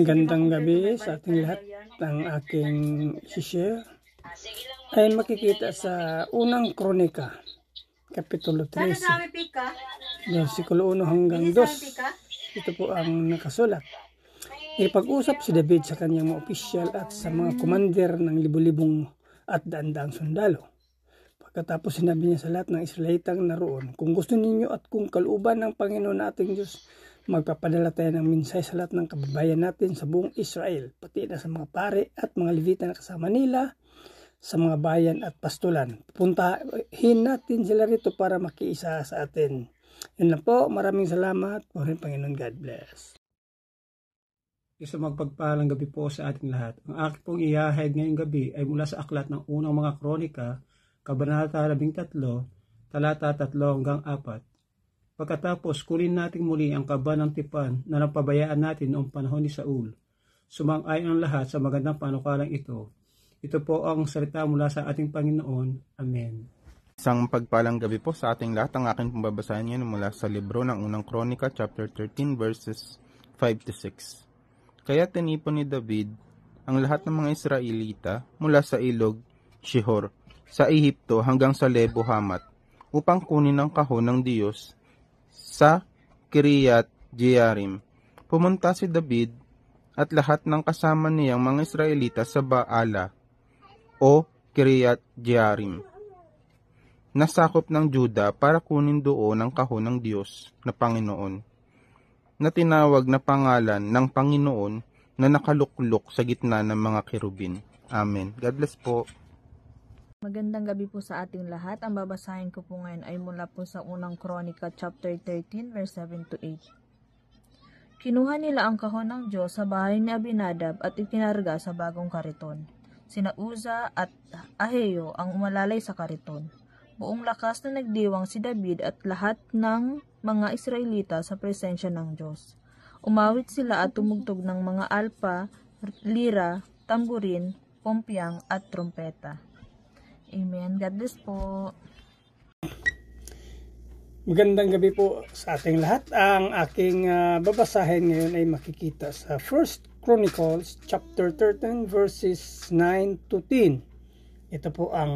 Gandang gabi sa ating lahat. Ang aking share ay makikita sa unang kronika, Kapitulo 13, versikulo 1 hanggang 2. Ito po ang nakasulat. Ipag-usap si David sa kanyang mga opisyal at sa mga komander ng libu-libong at daan-daang sundalo. Pagkatapos sinabi niya sa lahat ng Israelitang naroon, kung gusto ninyo at kung kalooban ng Panginoon nating Diyos, magpapadala tayo ng mensahe sa lahat ng kababayan natin sa buong Israel, pati na sa mga pare at mga Levita na kasama nila sa mga bayan at pastulan. Puntahin natin sila rito para makiisa sa atin. Yun lang po. Maraming salamat. Maraming Panginoon. God bless. Isa magpagpalang gabi po sa ating lahat. Ang aking pong iyahayag ngayong gabi ay mula sa aklat ng unang mga kronika, Kabanata 13, talata 3 hanggang 4. Pagkatapos, kunin natin muli ang kaba ng tipan na napabayaan natin noong panahon ni Saul. Sumang-ayon ang lahat sa magandang panukalang ito. Ito po ang salita mula sa ating Panginoon. Amen. Isang pagpalang gabi po sa ating lahat. Ang aking pambabasahin ngayon mula sa libro ng unang kronika, chapter 13, verses 5-6. Kaya tinipon ni David ang lahat ng mga Israelita mula sa ilog Shihor, sa Ehipto hanggang sa Lebo Hamat, upang kunin ang kahon ng Diyos sa Kiriat Jearim. Pumunta si David at lahat ng kasama niyang mga Israelita sa Baala o Kiriat Jearim, nasakop ng Juda, para kunin doon ang kahon ng Diyos na Panginoon, na tinawag na pangalan ng Panginoon na nakaluklok sa gitna ng mga kerubin. Amen. God bless po. Magandang gabi po sa ating lahat. Ang babasahin ko po ngayon ay mula po sa unang kronika chapter 13 verse 7-8. Kinuha nila ang kahon ng Diyos sa bahay ni Abinadab at ikinarga sa bagong kariton. Sina Uza at Ahio ang umalalay sa kariton. Buong lakas na nagdiwang si David at lahat ng mga Israelita sa presensya ng Diyos. Umawit sila at tumugtog ng mga alpa, lira, tamburin, pompyang at trompeta. Amen. God bless po. Magandang gabi po sa ating lahat. Ang aking babasahin ngayon ay makikita sa 1 Chronicles chapter 13 verses 9-10. Ito po ang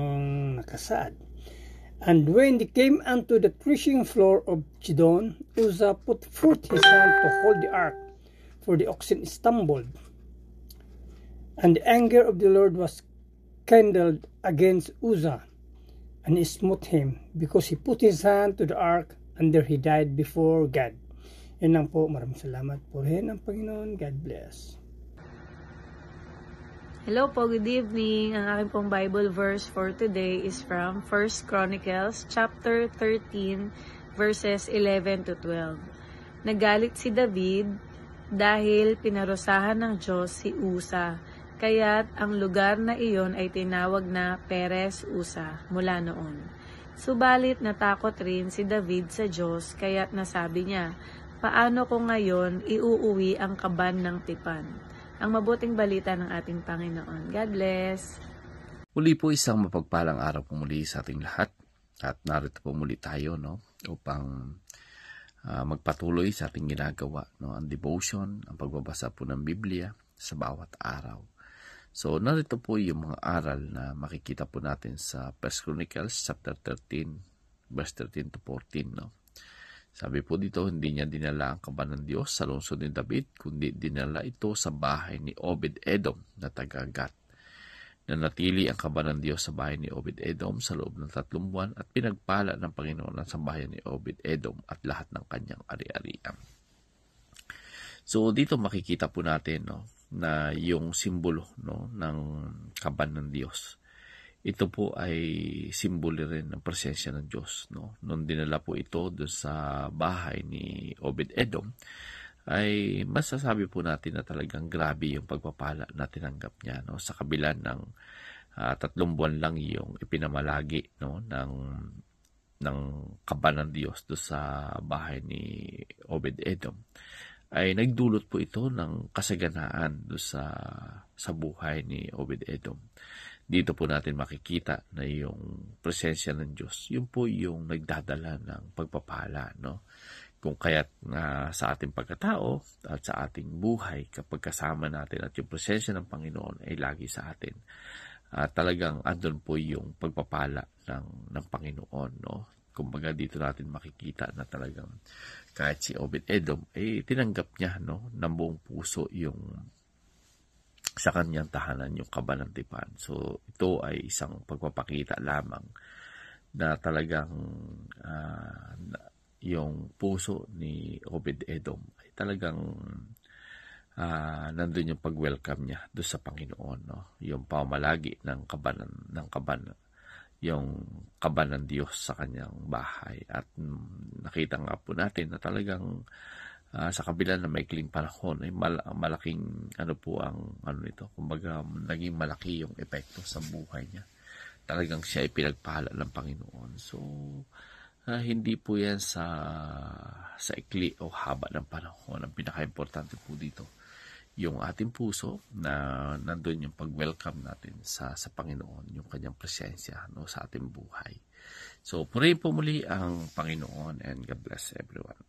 nakasaad. And when they came unto the threshing floor of Chidon, Uzzah put forth his hand to hold the ark, for the oxen stumbled. And the anger of the Lord was kindled against Uzzah, and he smote him, because he put his hand to the ark, and there he died before God. Yan lang po. Maraming salamat po rin ang Panginoon. God bless. Hello po, good evening. Ang aking pong Bible verse for today is from 1 Chronicles chapter 13 verses 11-12. Nagalit si David dahil pinarusahan ng Diyos si Uza. Kaya't ang lugar na iyon ay tinawag na Perez Uza mula noon. Subalit natakot rin si David sa Diyos, kaya't nasabi niya, paano ko ngayon iuuwi ang kaban ng tipan? Ang mabuting balita ng ating Panginoon. God bless! Muli po isang mapagpalang araw po muli sa ating lahat. At narito po muli tayo upang magpatuloy sa ating ginagawa. Ang devotion, ang pagbabasa po ng Biblia sa bawat araw. So, narito po yung mga aral na makikita po natin sa 1 Chronicles chapter 13, verse 13-14. Sabi po dito, hindi niya dinala ang kaban ng Diyos sa lungsod ni David, kundi dinala ito sa bahay ni Obed-Edom na taga-Gat. Nanatili ang kaban ng Diyos sa bahay ni Obed-Edom sa loob ng 3 buwan at pinagpala ng Panginoon ang sambahayan ni Obed-Edom at lahat ng kanyang ari-arian. So, dito makikita po natin na yung simbolo ng kaban ng Diyos. Ito po ay simbolo rin ng presensya ng Diyos. Nung dinala po ito doon sa bahay ni Obed-Edom, ay masasabi po natin na talagang grabe yung pagpapala na tinanggap niya. Sa kabila ng 3 buwan lang yung ipinamalagi ng kaban ng Diyos doon sa bahay ni Obed-Edom, ay nagdulot po ito ng kasaganaan doon sa buhay ni Obed-Edom. Dito po natin makikita na yung presensya ng Diyos, yun po yung nagdadala ng pagpapala, Kung kaya't sa ating pagkatao at sa ating buhay, kapag kasama natin at yung presensya ng Panginoon ay lagi sa atin, talagang andun po yung pagpapala ng Panginoon, no? Kumbaga dito natin makikita na talagang kahit si Obed-Edom ay tinanggap niya, no, ng buong puso yung sa kanyang tahanan, yung kabanantipan. So ito ay isang pagpapakita lamang na talagang yung puso ni Obed-Edom ay talagang nandun yung pag-welcome niya doon sa Panginoon, no? Yung pamalagi ng yung kaban ng Diyos sa kanyang bahay. At nakita nga po natin na talagang sa kabila ng maikling panahon ay malaking nito, kumbaga naging malaki yung epekto sa buhay niya. Talagang siya ay pinagpala ng Panginoon. So hindi po yan sa ikli o haba ng panahon. Ang pinaka-importante po dito yung ating puso na nandun yung pag-welcome natin sa Panginoon, yung kanyang presensya, no, sa ating buhay. So, purihin po muli ang Panginoon, and God bless everyone.